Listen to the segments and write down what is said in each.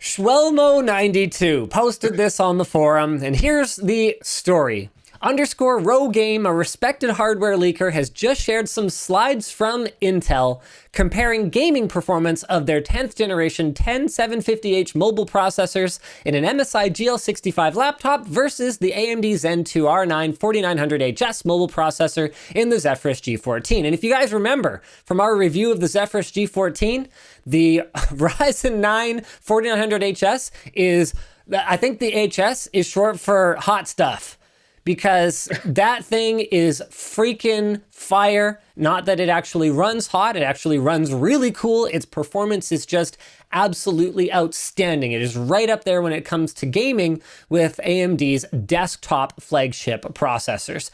Schwelmo92 posted this on the forum, and here's the story. Underscore Row Game, a respected hardware leaker, has just shared some slides from Intel comparing gaming performance of their 10th generation 10750H mobile processors in an MSI GL65 laptop versus the AMD Zen 2 R9 4900HS mobile processor in the Zephyrus G14. And if you guys remember from our review of the Zephyrus G14, the Ryzen 9 4900HS is, I think the HS is short for hot stuff. Because that thing is freaking fire. Not that it actually runs hot, it actually runs really cool. Its performance is just absolutely outstanding. It is right up there when it comes to gaming with AMD's desktop flagship processors.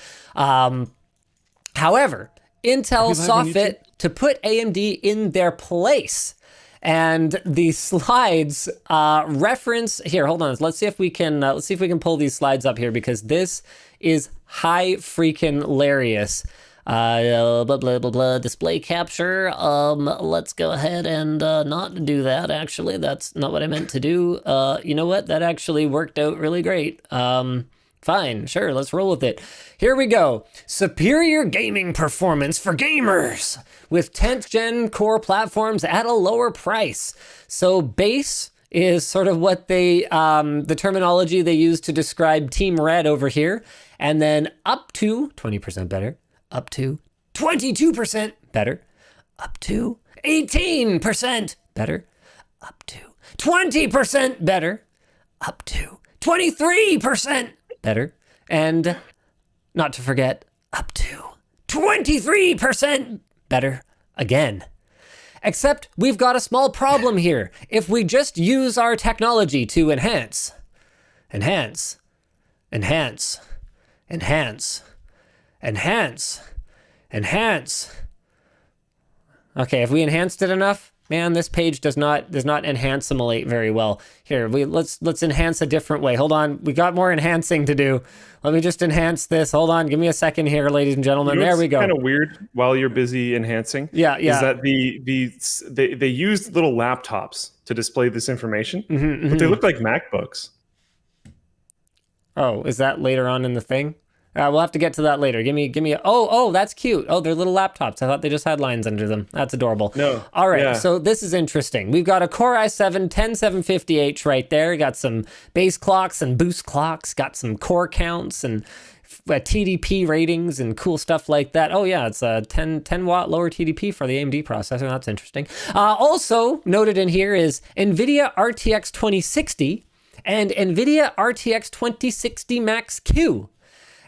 However, Intel saw fit to put AMD in their place. And the slides reference here. Hold on. Let's see if we can pull these slides up here, because this is high freaking hilarious. Blah blah blah blah. Display capture. Let's go ahead and not do that. Actually, that's not what I meant to do. You know what? That actually worked out really great. Fine, sure, let's roll with it. Here we go. Superior gaming performance for gamers with 10th gen core platforms at a lower price. So base is sort of what they, the terminology they use to describe Team Red over here. And then up to 20% better, up to 22% better, up to 18% better, up to 20% better, up to 23% better, and not to forget, up to 23% better again. Except we've got a small problem here. If we just use our technology to enhance, okay, if we enhanced it enough, man, this page does not enhance-simulate very well. Here, let's enhance a different way. Hold on, we got more enhancing to do. Let me just enhance this. Hold on, give me a second here, ladies and gentlemen. There we go. Kind of weird while you're busy enhancing. Yeah. Is that they used little laptops to display this information, but they look like MacBooks. Oh, is that later on in the thing? We'll have to get to that later. Give me. Oh, that's cute. Oh, they're little laptops. I thought they just had lines under them. That's adorable. No. All right. Yeah. So this is interesting. We've got a Core i7 10750H right there. Got some base clocks and boost clocks. Got some core counts and TDP ratings and cool stuff like that. Oh yeah, it's a 10 watt lower TDP for the AMD processor. That's interesting. Also noted in here is NVIDIA RTX 2060 and NVIDIA RTX 2060 Max Q.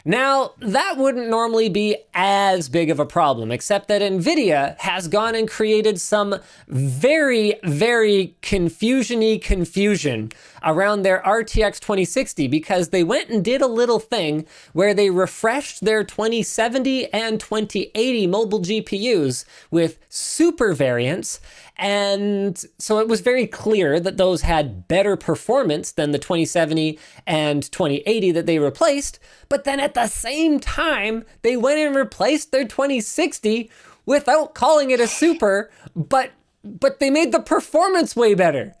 Now, that wouldn't normally be as big of a problem, except that NVIDIA has gone and created some very, very confusion-y confusion around their RTX 2060, because they went and did a little thing where they refreshed their 2070 and 2080 mobile GPUs with super variants. And so it was very clear that those had better performance than the 2070 and 2080 that they replaced. But then at the same time, they went and replaced their 2060 without calling it a super, but they made the performance way better.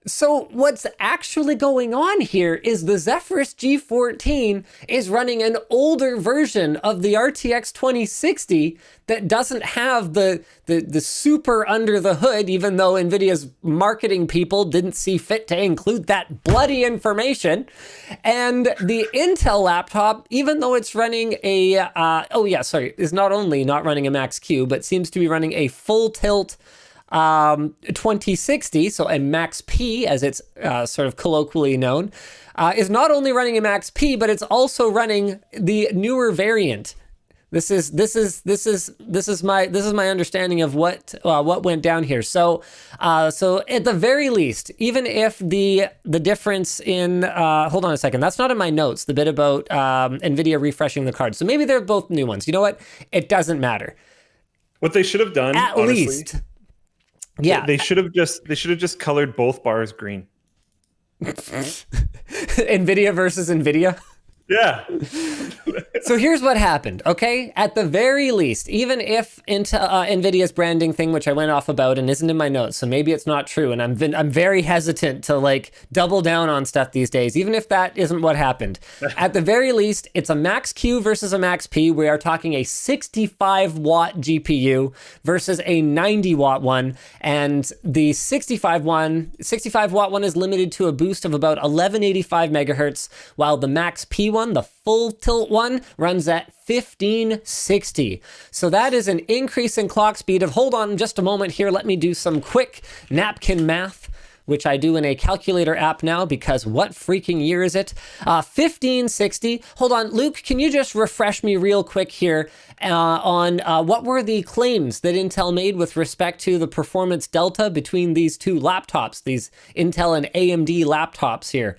So what's actually going on here is the Zephyrus G14 is running an older version of the RTX 2060 that doesn't have the super under the hood, even though NVIDIA's marketing people didn't see fit to include that bloody information. And the Intel laptop, even though it's running a, is not only not running a Max Q, but seems to be running a full tilt 2060, so a Max P as it's sort of colloquially known, is not only running a Max P, but it's also running the newer variant. This is my understanding of what went down here. So at the very least, even if the difference in hold on a second, that's not in my notes, the bit about NVIDIA refreshing the cards. So maybe they're both new ones. You know what? It doesn't matter. What they should have done, at honestly, least. Yeah, they should have just colored both bars green. NVIDIA versus NVIDIA. Yeah. So here's what happened, okay? At the very least, even if NVIDIA's branding thing, which I went off about and isn't in my notes, so maybe it's not true, and I'm very hesitant to like double down on stuff these days, even if that isn't what happened. At the very least, it's a Max Q versus a Max P. We are talking a 65 watt GPU versus a 90 watt one, and the 65 watt one is limited to a boost of about 1185 megahertz, while the Max P one, the full tilt one, runs at 1560. So that is an increase in clock speed of, hold on just a moment here, let me do some quick napkin math, which I do in a calculator app now because what freaking year is it? 1560. Hold on, Luke, can you just refresh me real quick here on what were the claims that Intel made with respect to the performance delta between these two laptops, these Intel and AMD laptops here?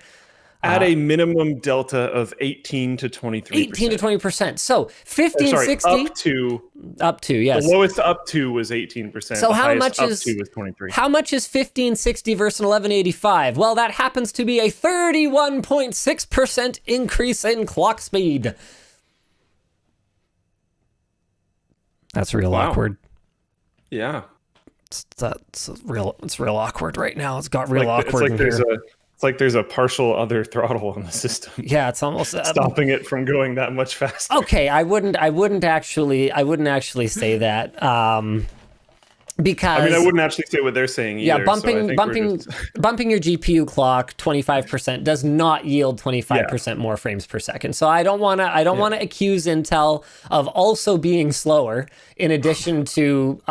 At a minimum delta of 18 to 23%. 18 to 20%. So 1560. Sorry, up to, yes. The lowest up to was 18%. So how much up is to was 23. How much is 1560 versus 1185? Well, that happens to be a 31.6% increase in clock speed. That's real awkward. Yeah. It's real awkward right now. It's got real awkward in here. It's like there's a partial other throttle on the system. Yeah, it's almost stopping it from going that much faster. Okay, I wouldn't actually say that. Because I wouldn't actually say what they're saying either. Yeah, bumping your GPU clock 25% does not yield 25% more frames per second. So I don't want to accuse Intel of also being slower in addition to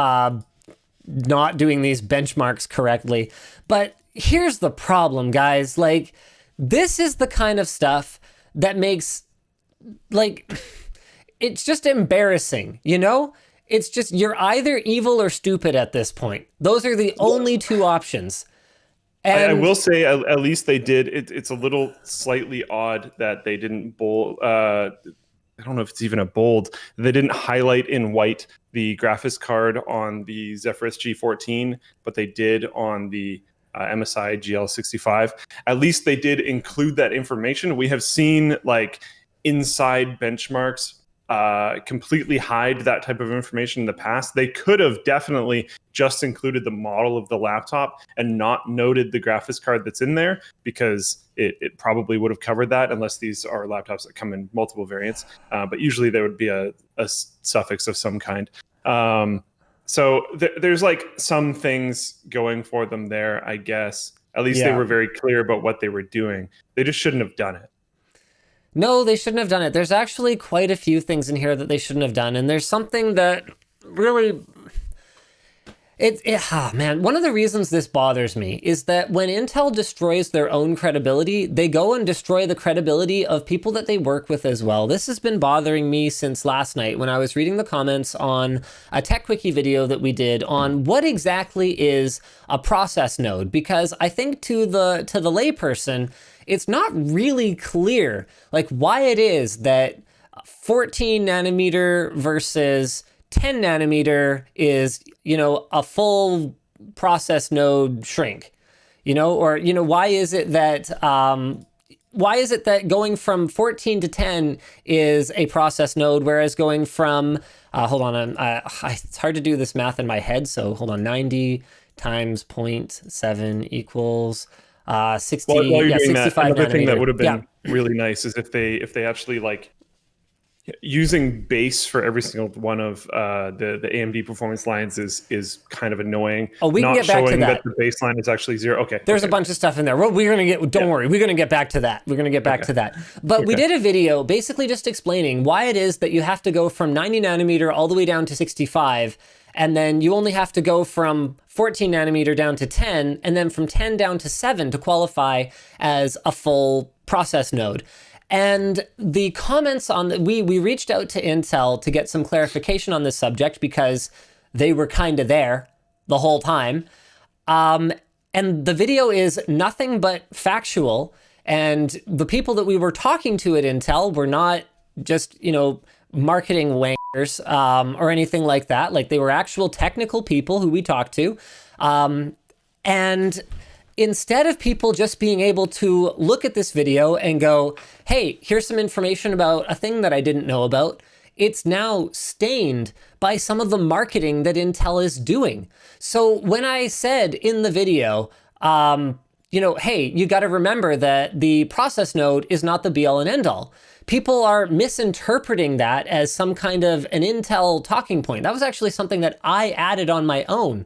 not doing these benchmarks correctly. But here's the problem, guys. Like, this is the kind of stuff that makes, like, it's just embarrassing, you know? It's just, you're either evil or stupid at this point. Those are the only two options. And I will say, at least they did. It's a little slightly odd that they didn't bold. I don't know if it's even a bold. They didn't highlight in white the graphics card on the Zephyrus G14, but they did on the MSI GL65. At least they did include that information. We have seen like inside benchmarks completely hide that type of information in the past. They could have definitely just included the model of the laptop and not noted the graphics card that's in there, because it probably would have covered that, unless these are laptops that come in multiple variants. But usually there would be a suffix of some kind. So there's like some things going for them there, I guess. At least they were very clear about what they were doing. They just shouldn't have done it. No, they shouldn't have done it. There's actually quite a few things in here that they shouldn't have done. And there's something that really... man, one of the reasons this bothers me is that when Intel destroys their own credibility, they go and destroy the credibility of people that they work with as well. This has been bothering me since last night when I was reading the comments on a TechWiki video that we did on what exactly is a process node, because I think to the layperson, it's not really clear like why it is that 14 nanometer versus 10 nanometer is, a full process node shrink, or, why is it that going from 14 to 10 is a process node, whereas going from, hold on, it's hard to do this math in my head. So hold on, 90 times 0.7 equals 60, while you're doing 65 that, another nanometer. thing that would have been really nice is if they actually like using base for every single one of the AMD performance lines is kind of annoying. Oh, we can get back to that. The baseline is actually 0. Okay. There's a bunch of stuff in there. Well, we're going to get, don't worry, we're going to get back to that. We're going to get back to that. But we did a video basically just explaining why it is that you have to go from 90 nanometer all the way down to 65. And then you only have to go from 14 nanometer down to 10, and then from 10 down to 7 to qualify as a full process node. And the comments on we reached out to Intel to get some clarification on this subject because they were kind of there the whole time. And the video is nothing but factual. And the people that we were talking to at Intel were not just, marketing wankers or anything like that. Like, they were actual technical people who we talked to. And instead of people just being able to look at this video and go, hey, here's some information about a thing that I didn't know about, it's now stained by some of the marketing that Intel is doing. So when I said in the video, hey, you got to remember that the process node is not the be all and end all. People are misinterpreting that as some kind of an Intel talking point. That was actually something that I added on my own.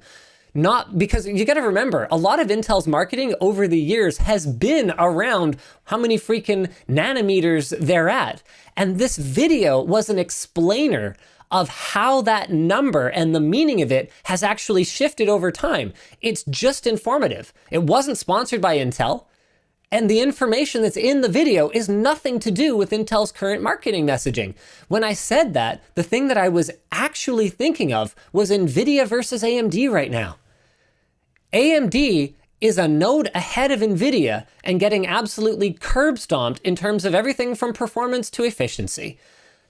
Not because you got to remember, a lot of Intel's marketing over the years has been around how many freaking nanometers they're at. And this video was an explainer of how that number and the meaning of it has actually shifted over time. It's just informative. It wasn't sponsored by Intel. And the information that's in the video is nothing to do with Intel's current marketing messaging. When I said that, the thing that I was actually thinking of was NVIDIA versus AMD right now. AMD is a node ahead of NVIDIA and getting absolutely curb stomped in terms of everything from performance to efficiency.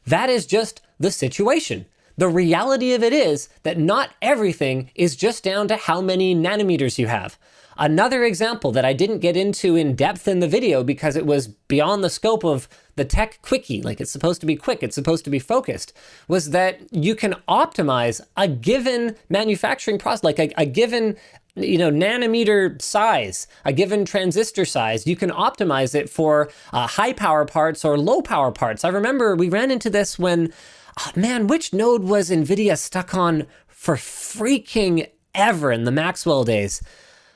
That is just the situation. The reality of it is that not everything is just down to how many nanometers you have. Another example that I didn't get into in depth in the video because it was beyond the scope of the tech quickie, like it's supposed to be quick, it's supposed to be focused, was that you can optimize a given manufacturing process, like a given nanometer size, a given transistor size. You can optimize it for high power parts or low power parts. I remember we ran into this when, which node was NVIDIA stuck on for freaking ever in the Maxwell days?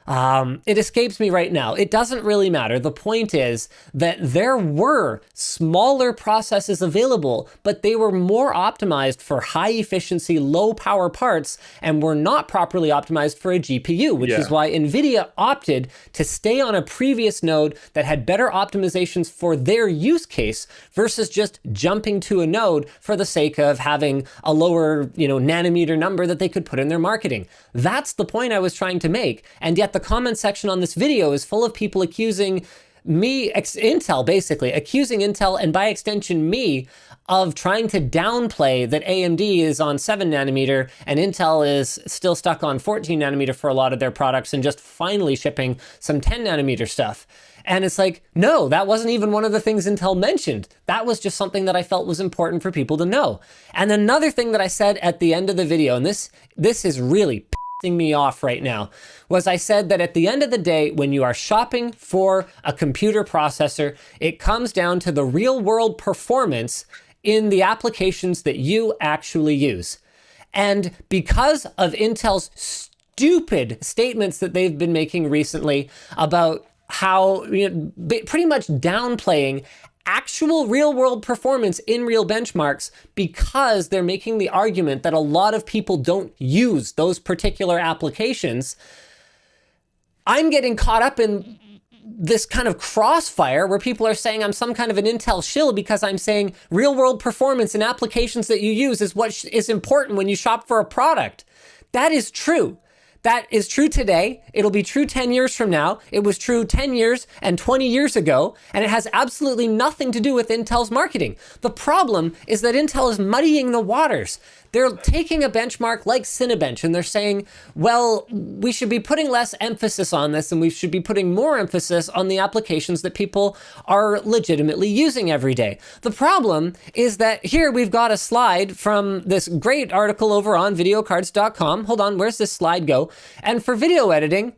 It escapes me right now. It doesn't really matter. The point is that there were smaller processes available, but they were more optimized for high efficiency, low power parts and were not properly optimized for a GPU, which is why NVIDIA opted to stay on a previous node that had better optimizations for their use case versus just jumping to a node for the sake of having a lower, nanometer number that they could put in their marketing. That's the point I was trying to make. And yet the comment section on this video is full of people accusing Intel, basically, accusing Intel and by extension me of trying to downplay that AMD is on 7 nanometer and Intel is still stuck on 14 nanometer for a lot of their products and just finally shipping some 10 nanometer stuff. And it's like, no, that wasn't even one of the things Intel mentioned. That was just something that I felt was important for people to know. And another thing that I said at the end of the video, and this is really me off right now, was I said that at the end of the day, when you are shopping for a computer processor, it comes down to the real world performance in the applications that you actually use. And because of Intel's stupid statements that they've been making recently about how pretty much downplaying actual real world performance in real benchmarks because they're making the argument that a lot of people don't use those particular applications, I'm getting caught up in this kind of crossfire where people are saying I'm some kind of an Intel shill because I'm saying real world performance in applications that you use is what is important when you shop for a product. That is true. That is true today. It'll be true 10 years from now. It was true 10 years and 20 years ago, and it has absolutely nothing to do with Intel's marketing. The problem is that Intel is muddying the waters. They're taking a benchmark like Cinebench and they're saying, well, we should be putting less emphasis on this and we should be putting more emphasis on the applications that people are legitimately using every day. The problem is that here we've got a slide from this great article over on videocards.com. Hold on, where's this slide go? And for video editing,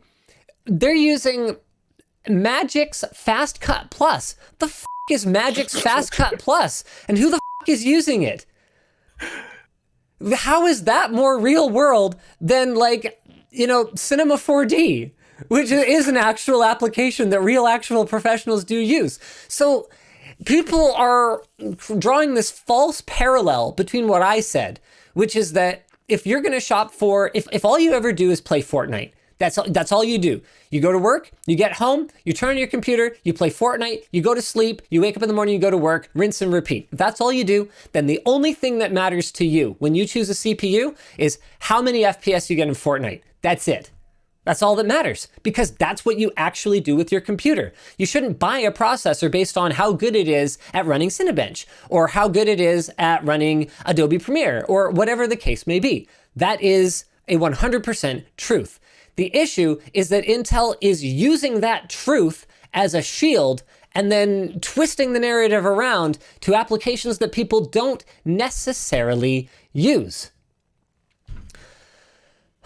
they're using Magix Fast Cut Plus. The f*** is Magix Fast Cut Plus? And who the f*** is using it? How is that more real world than Cinema 4D, which is an actual application that real actual professionals do use? So people are drawing this false parallel between what I said, which is that if you're going to shop for, if all you ever do is play Fortnite, that's all you do. You go to work, you get home, you turn on your computer, you play Fortnite, you go to sleep, you wake up in the morning, you go to work, rinse and repeat. If that's all you do, then the only thing that matters to you when you choose a CPU is how many FPS you get in Fortnite. That's it. That's all that matters, because that's what you actually do with your computer. You shouldn't buy a processor based on how good it is at running Cinebench or how good it is at running Adobe Premiere or whatever the case may be. That is a 100% truth. The issue is that Intel is using that truth as a shield and then twisting the narrative around to applications that people don't necessarily use.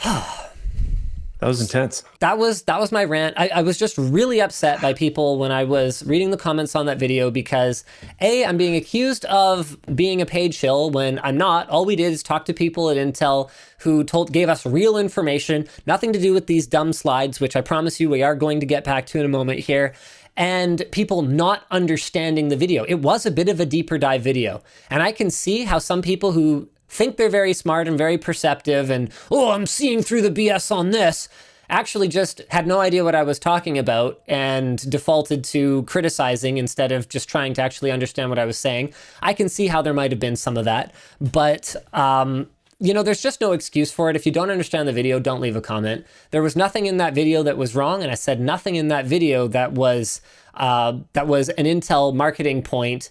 That was intense. That was my rant. I was just really upset by people when I was reading the comments on that video because A, I'm being accused of being a paid shill when I'm not. All we did is talk to people at Intel who gave us real information, nothing to do with these dumb slides, which I promise you we are going to get back to in a moment here. And people not understanding the video. It was a bit of a deeper dive video. And I can see how some people who think they're very smart and very perceptive and, oh, I'm seeing through the BS on this, actually just had no idea what I was talking about and defaulted to criticizing instead of just trying to actually understand what I was saying. I can see how there might have been some of that, but there's just no excuse for it. If you don't understand the video, don't leave a comment. There was nothing in that video that was wrong, and I said nothing in that video that was an Intel marketing point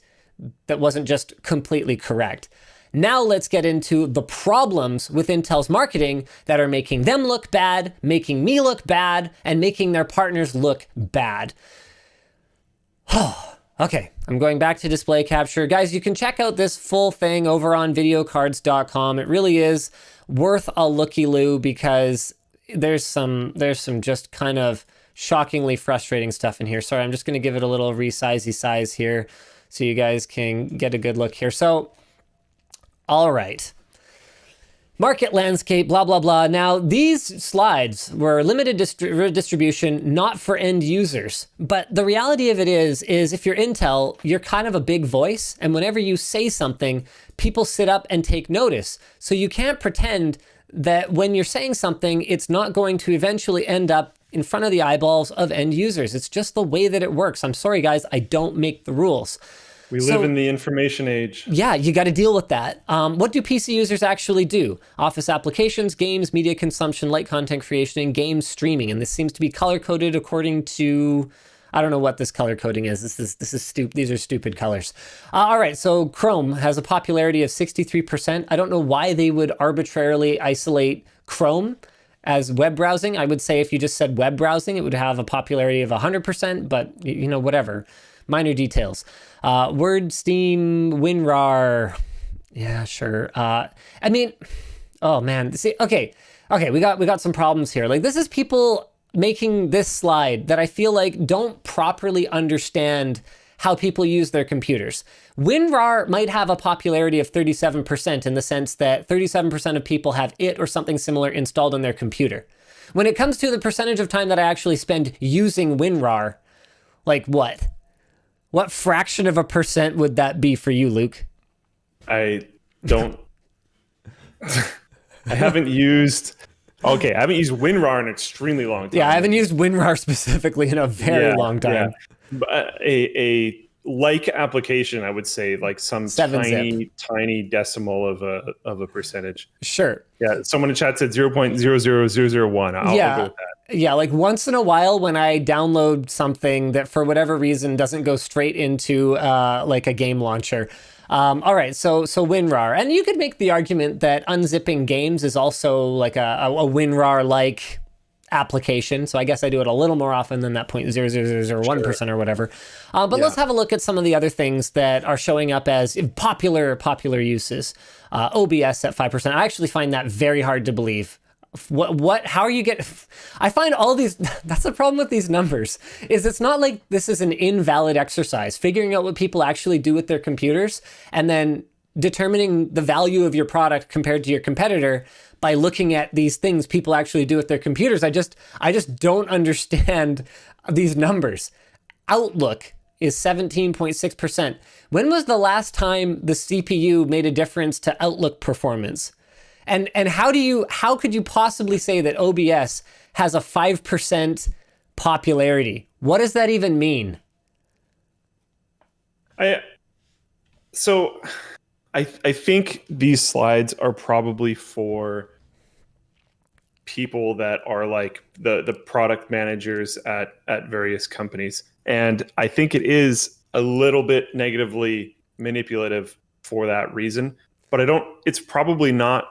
that wasn't just completely correct. Now let's get into the problems with Intel's marketing that are making them look bad, making me look bad, and making their partners look bad. Okay, I'm going back to display capture. Guys, you can check out this full thing over on videocards.com. It really is worth a looky-loo because there's some just kind of shockingly frustrating stuff in here. Sorry, I'm just going to give it a little resizey size here so you guys can get a good look here. So, all right. Market landscape, blah, blah, blah. Now, these slides were limited distribution, not for end users. But the reality of it is if you're Intel, you're kind of a big voice. And whenever you say something, people sit up and take notice. So you can't pretend that when you're saying something, it's not going to eventually end up in front of the eyeballs of end users. It's just the way that it works. I'm sorry, guys, I don't make the rules. We live in the information age. Yeah, you got to deal with that. What do PC users actually do? Office applications, games, media consumption, light content creation, and game streaming. And this seems to be color-coded according to... I don't know what this color coding is. This is stupid. These are stupid colors. All right, so Chrome has a popularity of 63%. I don't know why they would arbitrarily isolate Chrome as web browsing. I would say if you just said web browsing, it would have a popularity of 100%, but whatever. Minor details. Word, Steam, WinRAR. Yeah, sure. Oh man. See, okay. We got some problems here. Like, this is people making this slide that I feel like don't properly understand how people use their computers. WinRAR might have a popularity of 37% in the sense that 37% of people have it or something similar installed on their computer. When it comes to the percentage of time that I actually spend using WinRAR, like what? What fraction of a percent would that be for you, Luke? I haven't used WinRAR in an extremely long time. Yeah, I haven't used WinRAR specifically in a very long time. Yeah. A like application, I would say like some tiny decimal of a percentage. Sure. Yeah, someone in chat said 0.00001. I'll go with that. Yeah, like once in a while when I download something that for whatever reason doesn't go straight into like a game launcher. All right, so WinRAR. And you could make the argument that unzipping games is also like a WinRAR-like application. So I guess I do it a little more often than that 0.00001% or whatever. But let's have a look at some of the other things that are showing up as popular uses. OBS at 5%. I actually find that very hard to believe. How are you I find all these, that's the problem with these numbers, is it's not like this is an invalid exercise. Figuring out what people actually do with their computers and then determining the value of your product compared to your competitor by looking at these things people actually do with their computers. I just don't understand these numbers. Outlook is 17.6%. When was the last time the CPU made a difference to Outlook performance? And how could you possibly say that OBS has a 5% popularity? What does that even mean? I think these slides are probably for people that are like the product managers at various companies. And I think it is a little bit negatively manipulative for that reason. But it's probably not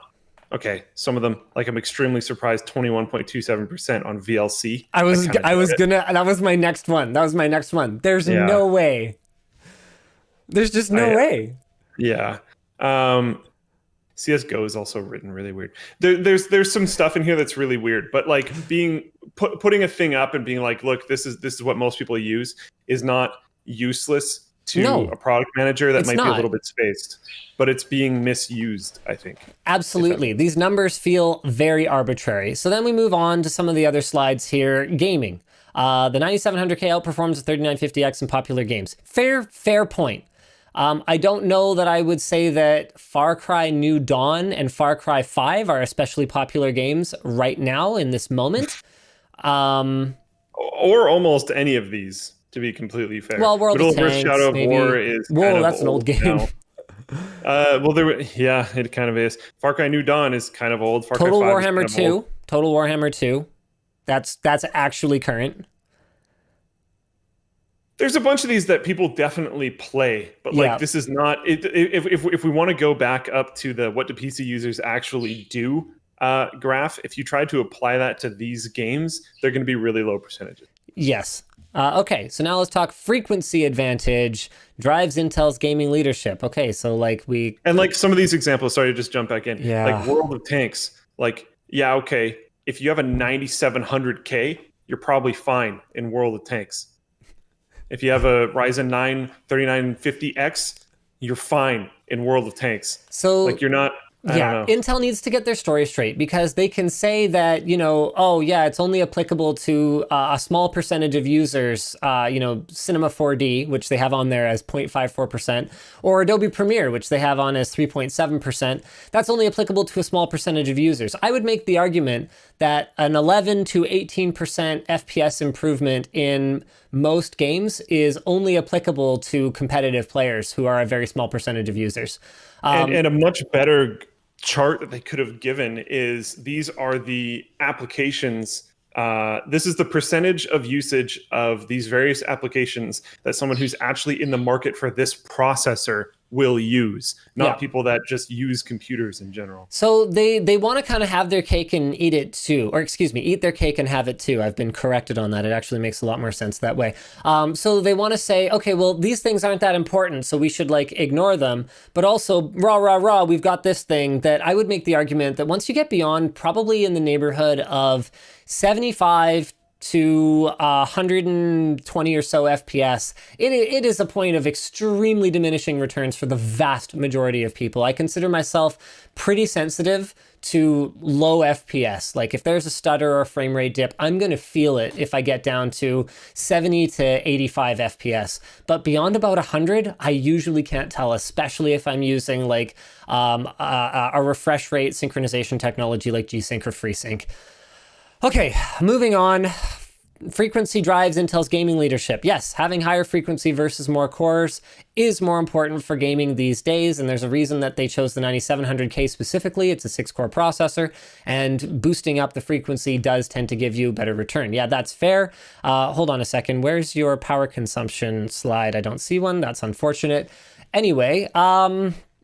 Okay, some of them, like I'm extremely surprised, 21.27% on VLC. I was gonna. That was my next one. There's no way. There's just no way. Yeah. CS:GO is also written really weird. There's some stuff in here that's really weird, but like putting a thing up and being like, look, this is what most people use is not useless to a product manager that might be a little bit spaced, but it's being misused, I think. Absolutely. These numbers feel very arbitrary. So then we move on to some of the other slides here. Gaming. The 9700K outperforms the 3950X in popular games. Fair point. I don't know that I would say that Far Cry New Dawn and Far Cry 5 are especially popular games right now in this moment. Or almost any of these, to be completely fair. Well, World of Tanks, Shadow of maybe. War is that's an old game. It kind of is. Far Cry New Dawn is kind of old. Total Warhammer 2. Total Warhammer 2. That's actually current. There's a bunch of these that people definitely play, but like this is not. If we want to go back up to the what do PC users actually do graph, if you try to apply that to these games, they're going to be really low percentages. Yes. Okay, so now let's talk frequency advantage drives Intel's gaming leadership. Okay, so like some of these examples, sorry to just jump back in. Yeah. Like World of Tanks, okay, if you have a 9700K, you're probably fine in World of Tanks. If you have a Ryzen 9 3950X, you're fine in World of Tanks. So you're not. I don't know. Intel needs to get their story straight, because they can say that, it's only applicable to a small percentage of users, Cinema 4D, which they have on there as 0.54%, or Adobe Premiere, which they have on as 3.7%. That's only applicable to a small percentage of users. I would make the argument that an 11 to 18% FPS improvement in most games is only applicable to competitive players who are a very small percentage of users. And a much better chart that they could have given is these are the applications. This is the percentage of usage of these various applications that someone who's actually in the market for this processor will use, not people that just use computers in general. So they want to kind of have their cake and eat it too, or excuse me, eat their cake and have it too. I've been corrected on that. It actually makes a lot more sense that way. So they want to say, okay, well, these things aren't that important, so we should ignore them. But also, we've got this thing that I would make the argument that once you get beyond probably in the neighborhood of 75 to 120 or so FPS, it is a point of extremely diminishing returns for the vast majority of people. I consider myself pretty sensitive to low FPS. Like if there's a stutter or a frame rate dip, I'm going to feel it if I get down to 70 to 85 FPS. But beyond about 100, I usually can't tell, especially if I'm using a refresh rate synchronization technology like G-Sync or FreeSync. Okay, moving on. Frequency drives Intel's gaming leadership. Yes, having higher frequency versus more cores is more important for gaming these days, and there's a reason that they chose the 9700K specifically. It's a 6-core processor, and boosting up the frequency does tend to give you better return. Yeah, that's fair. Hold on a second. Where's your power consumption slide? I don't see one. That's unfortunate. Anyway,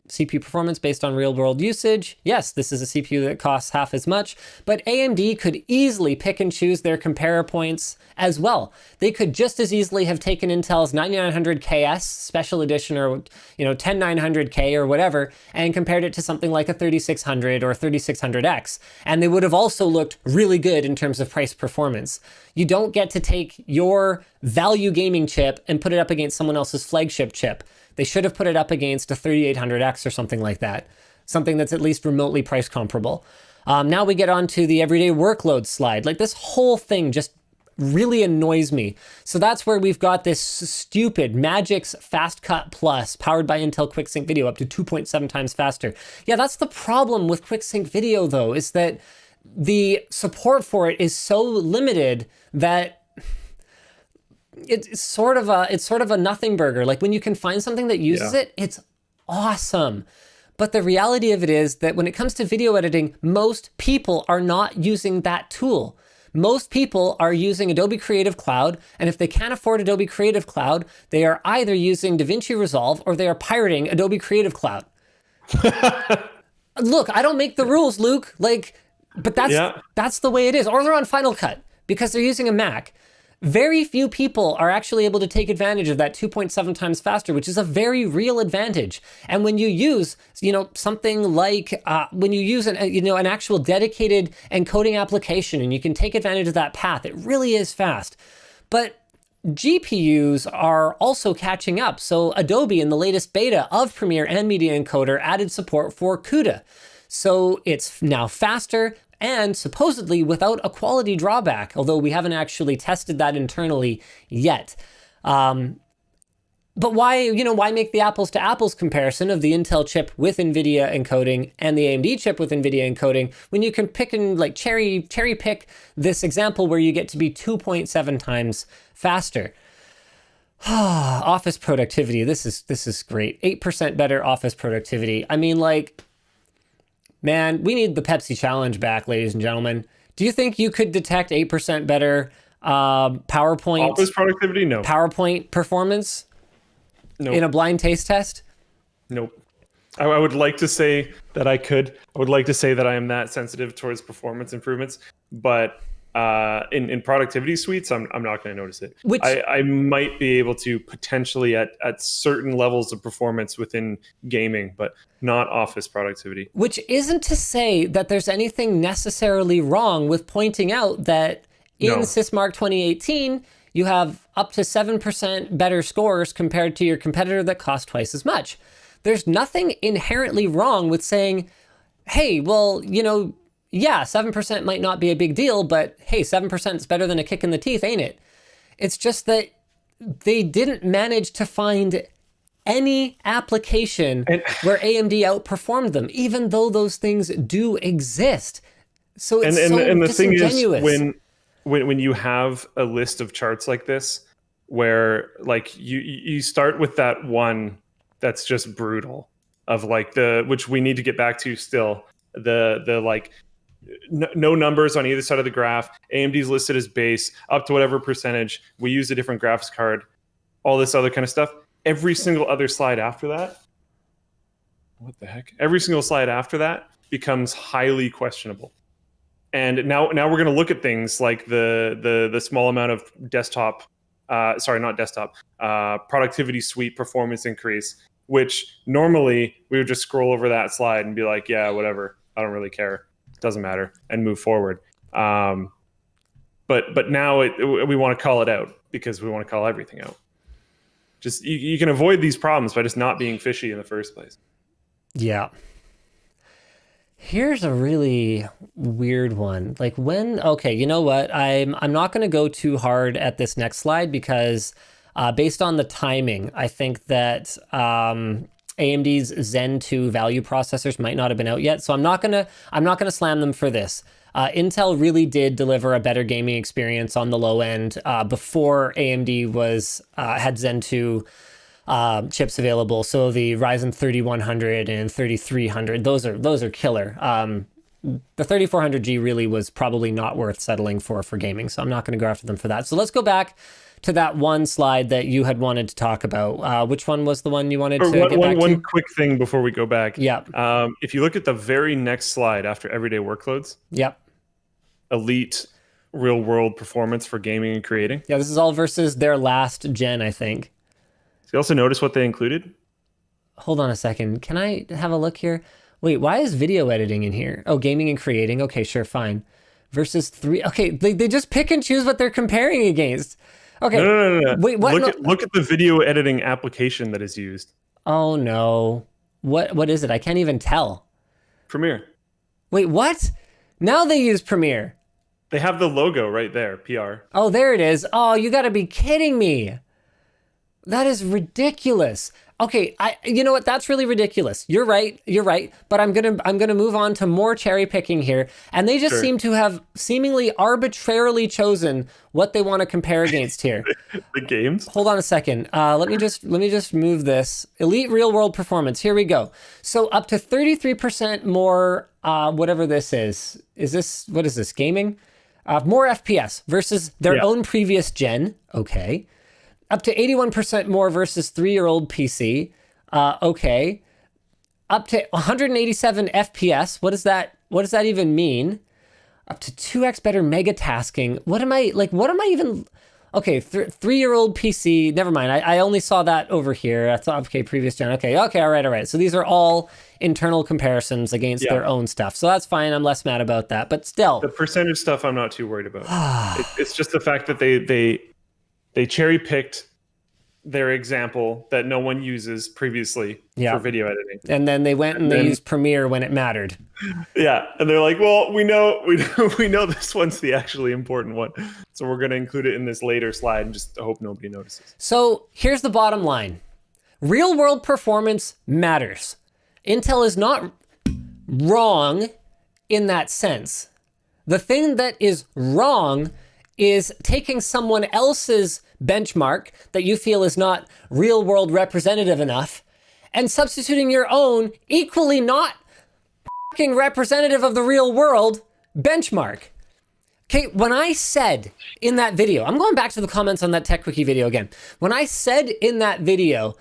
CPU performance based on real-world usage. Yes, this is a CPU that costs half as much, but AMD could easily pick and choose their compare points as well. They could just as easily have taken Intel's 9900KS Special Edition or 10900K or whatever and compared it to something like a 3600 or 3600X, and they would have also looked really good in terms of price performance. You don't get to take your value gaming chip and put it up against someone else's flagship chip. They should have put it up against a 3800X or something like that, something that's at least remotely price comparable. Now we get on to the everyday workload slide. This whole thing just really annoys me. So that's where we've got this stupid Magix Fast Cut Plus powered by Intel QuickSync Video up to 2.7 times faster. Yeah, that's the problem with QuickSync Video though, is that the support for it is so limited that it's sort of a nothing burger. When you can find something that uses it, it's awesome. But the reality of it is that when it comes to video editing, most people are not using that tool. Most people are using Adobe Creative Cloud, and if they can't afford Adobe Creative Cloud, they are either using DaVinci Resolve or they are pirating Adobe Creative Cloud. Look, I don't make the rules, Luke. Like, but that's the way it is. Or they're on Final Cut because they're using a Mac. Very few people are actually able to take advantage of that 2.7 times faster, which is a very real advantage. And when you use, something like when you use an actual dedicated encoding application, and you can take advantage of that path, it really is fast. But GPUs are also catching up. So Adobe in the latest beta of Premiere and Media Encoder added support for CUDA. So it's now faster and supposedly without a quality drawback, although we haven't actually tested that internally yet. But why make the apples to apples comparison of the Intel chip with NVIDIA encoding and the AMD chip with NVIDIA encoding when you can pick and like cherry pick this example where you get to be 2.7 times faster? Office productivity. This is great. 8% better office productivity. I mean, like, man, we need the Pepsi challenge back, ladies and gentlemen. Do you think you could detect 8% better PowerPoint office productivity? No. PowerPoint performance? Nope. In a blind taste test? Nope. I would like to say that I could. I would like to say that I am that sensitive towards performance improvements, but in productivity suites, I'm not going to notice it. I might be able to potentially at certain levels of performance within gaming, but not office productivity. Which isn't to say that there's anything necessarily wrong with pointing out that in Sysmark 2018, you have up to 7% better scores compared to your competitor that costs twice as much. There's nothing inherently wrong with saying, hey, well, 7% might not be a big deal, but hey, 7% is better than a kick in the teeth, ain't it? It's just that they didn't manage to find any application where AMD outperformed them, even though those things do exist. So it's and the thing is, when you have a list of charts like this, where like you start with that one that's just brutal, of like which we need to get back to still, the like no numbers on either side of the graph. AMD's listed as base up to whatever percentage. We use a different graphics card, all this other kind of stuff. Every single other slide after that, what the heck? Every single slide after that becomes highly questionable. And now we're going to look at things like the small amount of productivity suite performance increase, which normally we would just scroll over that slide and be like, yeah, whatever, I don't really care, doesn't matter, and move forward. But now we want to call it out because we want to call everything out. Just you can avoid these problems by just not being fishy in the first place. Yeah. Here's a really weird one. Like okay, you know what? I'm not going to go too hard at this next slide because based on the timing, I think that AMD's Zen 2 value processors might not have been out yet. So I'm not gonna slam them for this. Intel really did deliver a better gaming experience on the low end before AMD had Zen 2 chips available. So the Ryzen 3100 and 3300, those are killer. The 3400G really was probably not worth settling for gaming, so I'm not going to go after them for that. So let's go back to that one slide that you had wanted to talk about. Which one was the one you wanted to get back to? One quick thing before we go back. Yeah. If you look at the very next slide after everyday workloads. Yep. Elite real world performance for gaming and creating. Yeah, this is all versus their last gen, I think. So you also notice what they included? Hold on a second. Can I have a look here? Wait, why is video editing in here? Oh, gaming and creating. Okay, sure, fine. Versus 3. Okay, they just pick and choose what they're comparing against. Okay. No. Wait, what? Look at the video editing application that is used. Oh no. What is it? I can't even tell. Premiere. Wait, what? Now they use Premiere. They have the logo right there, PR. Oh, there it is. Oh, you got to be kidding me. That is ridiculous. Okay, you know what? That's really ridiculous. You're right. But I'm gonna move on to more cherry picking here, and they just seem to have seemingly arbitrarily chosen what they want to compare against here. The games. Hold on a second. Let me just move this. Elite real world performance. Here we go. So up to 33% more. Whatever this is. What is this? Gaming? More FPS versus their own previous gen. Okay. Up to 81% more versus 3-year-old PC. Okay. up to 187 FPS. What does that even mean? Up to 2x better mega tasking. What am I even? Okay, 3-year-old PC. Never mind. I only saw that over here. I thought, okay, previous gen. Okay, all right. So these are all internal comparisons against their own stuff. So that's fine. I'm less mad about that. But still, the percentage stuff, I'm not too worried about. It's just the fact that they cherry picked their example that no one uses previously for video editing, and then they went and they used Premiere when it mattered. Yeah, and they're like, well, we know this one's the actually important one, so we're going to include it in this later slide and just hope nobody notices. So here's the bottom line: real world performance matters. Intel is not wrong in that sense. The thing that is wrong is taking someone else's benchmark that you feel is not real world representative enough and substituting your own equally not fucking representative of the real world benchmark. Okay, when I said in that video, I'm going back to the comments on that TechWiki video again. When I said in that video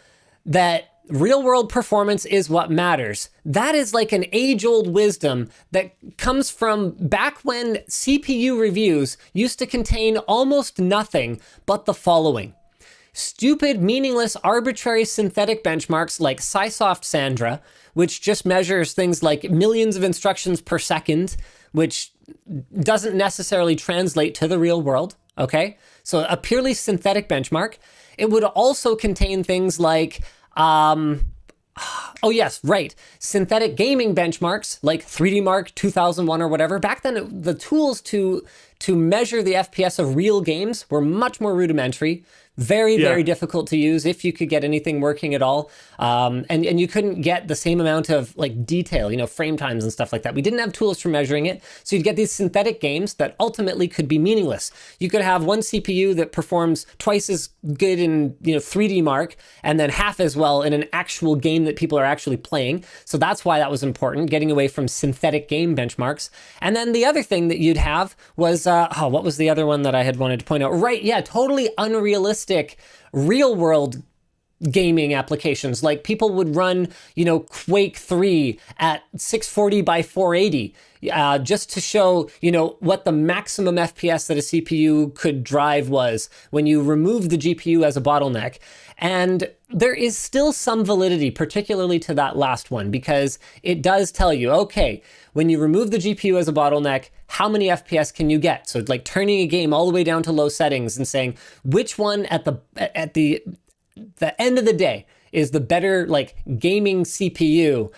that real world performance is what matters, that is like an age-old wisdom that comes from back when CPU reviews used to contain almost nothing but the following: stupid, meaningless, arbitrary synthetic benchmarks like Sysoft Sandra, which just measures things like millions of instructions per second, which doesn't necessarily translate to the real world, okay? So a purely synthetic benchmark. It would also contain things like synthetic gaming benchmarks like 3D Mark 2001 or whatever. Back then, the tools to measure the FPS of real games were much more rudimentary. Very difficult to use if you could get anything working at all. And you couldn't get the same amount of like detail, frame times and stuff like that. We didn't have tools for measuring it. So you'd get these synthetic games that ultimately could be meaningless. You could have one CPU that performs twice as good in 3D Mark and then half as well in an actual game that people are actually playing. So that's why that was important, getting away from synthetic game benchmarks. And then the other thing that you'd have was, what was the other one that I had wanted to point out? Right, yeah, totally unrealistic real world gaming applications. Like people would run, Quake 3 at 640 by 480 just to show, what the maximum FPS that a CPU could drive was when you remove the GPU as a bottleneck. And there is still some validity, particularly to that last one, because it does tell you, okay, when you remove the GPU as a bottleneck, how many FPS can you get? So like turning a game all the way down to low settings and saying which one at the end of the day is the better like gaming CPU.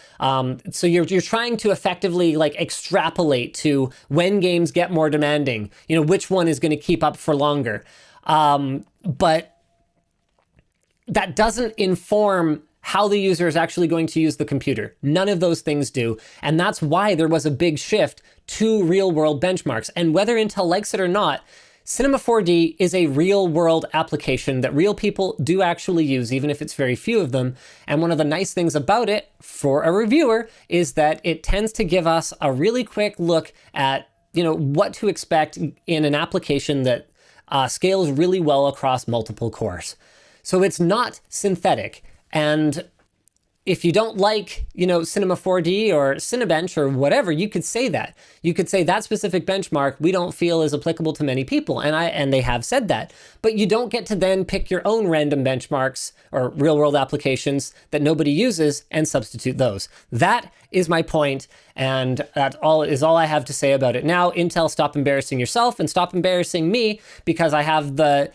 So you're trying to effectively like extrapolate to when games get more demanding, which one is going to keep up for longer. But that doesn't inform how the user is actually going to use the computer. None of those things do. And that's why there was a big shift to real world benchmarks. And whether Intel likes it or not, Cinema 4D is a real world application that real people do actually use, even if it's very few of them. And one of the nice things about it for a reviewer is that it tends to give us a really quick look at, what to expect in an application that scales really well across multiple cores. So it's not synthetic. And if you don't like, Cinema 4D or Cinebench or whatever, you could say that. You could say that specific benchmark we don't feel is applicable to many people, and they have said that. But you don't get to then pick your own random benchmarks or real-world applications that nobody uses and substitute those. That is my point, and that is all I have to say about it. Now, Intel, stop embarrassing yourself and stop embarrassing me because I have the,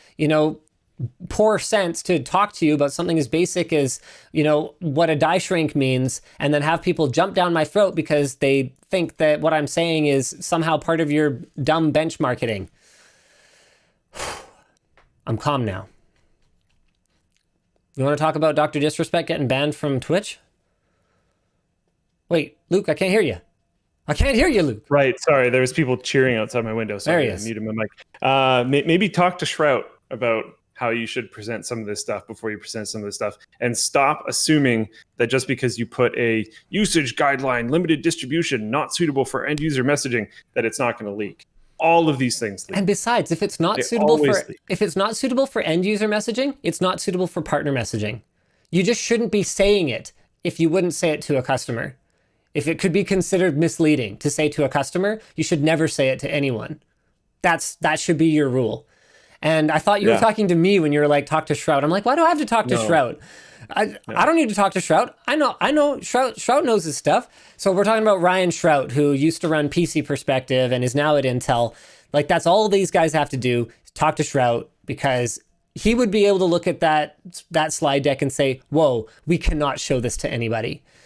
poor sense to talk to you about something as basic as, what a die shrink means, and then have people jump down my throat because they think that what I'm saying is somehow part of your dumb benchmarking. I'm calm now. You want to talk about Dr. Disrespect getting banned from Twitch? Wait, Luke, I can't hear you. I can't hear you, Luke. Right, sorry, there was people cheering outside my window. Sorry, I muted my mic. Maybe talk to Shrout about how you should present some of this stuff before you present some of this stuff, and stop assuming that just because you put a usage guideline, limited distribution, not suitable for end user messaging, that it's not going to leak. All of these things leak. And besides, if it's not suitable for end user messaging, it's not suitable for partner messaging. You just shouldn't be saying it if you wouldn't say it to a customer. If it could be considered misleading to say to a customer, you should never say it to anyone. That should be your rule. And I thought you were talking to me when you were like, talk to Shroud. I'm like, why do I have to talk to Shroud? I don't need to talk to Shroud. I know Shroud knows his stuff. So we're talking about Ryan Shroud, who used to run PC Perspective and is now at Intel. Like, that's all these guys have to do, is talk to Shroud, because he would be able to look at that slide deck and say, whoa, we cannot show this to anybody.